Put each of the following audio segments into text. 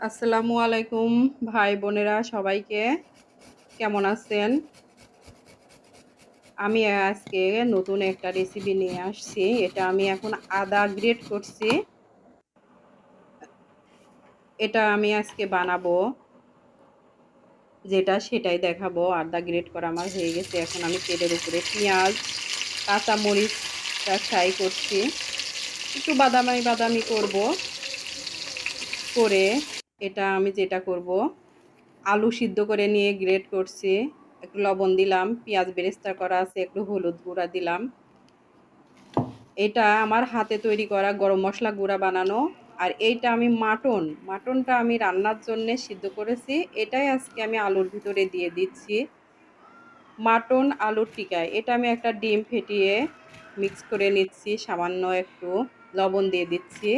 আসসালামু আলাইকুম ভাই বোনেরা সবাইকে কেমন আছেন? আমি আজকে নতুন একটা রেসিপি নিয়ে আসছি। এটা আমি এখন আদা গ্রেট করছি। এটা আমি আজকে বানাবো। সেটাই দেখাবো। আদা গ্রেট করা আমার হয়ে গেছে। এখন আমি তেলের উপরে পেঁয়াজ, কাঁচামরিচটা ফ্রাই করছি। একটু বাদামি বাদামি করব। করে এটা আমি যেটা করব, আলু সিদ্ধ করে নিয়ে গ্রেট করছি, একটু লবণ দিলাম, পেঁয়াজ বেরেস্তা করা আছে, একটু হলুদ গুঁড়া দিলাম। এটা আমার হাতে তৈরি করা গরম মশলা গুঁড়া বানানো। আর এইটা আমি মাটনটা আমি রান্নার জন্য সিদ্ধ করেছি। এটাই আজকে আমি আলুর ভিতরে দিয়ে দিচ্ছি। মাটন আলুর টিকায় এটা আমি একটা ডিম ফেটিয়ে মিক্স করে নিচ্ছি, সামান্য একটু লবণ দিয়ে দিচ্ছি।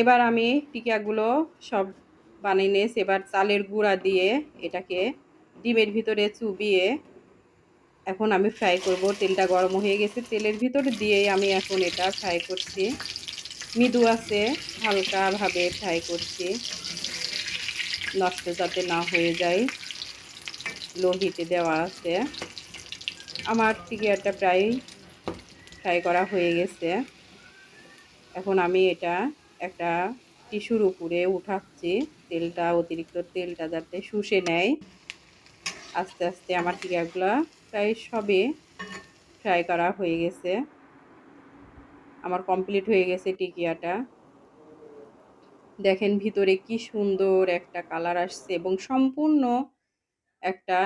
এবার আমি টিকাগুলো সব বানিয়ে নিয়েছি। এবার চালের গুঁড়া দিয়ে এটাকে ডিমের ভিতরে চুবিয়ে এখন আমি ফ্রাই করব। তেলটা গরম হয়ে গেছে, তেলের ভিতরে দিয়েই আমি এখন এটা ফ্রাই করছি। মৃদু আছে, হালকাভাবে ফ্রাই করছি, নষ্ট যাতে না হয়ে যায়। লো হিটে দেওয়া আছে। আমার টিকিয়াটা প্রায় ফ্রাই করা হয়ে গেছে। এখন আমি এটা একটা টিস্যুর উপরে উঠাচ্ছি। অতিরিক্ত তেলটা যাতে শুষে নেয়। আস্তে আস্তে আমার টিকিয়াগুলো প্রায় সবই ফ্রাই করা হয়ে গেছে। আমার কমপ্লিট হয়ে গেছে টিকিয়াটা। দেখেন ভিতরে কি সুন্দর একটা কালার আসছে এবং সম্পূর্ণ একটা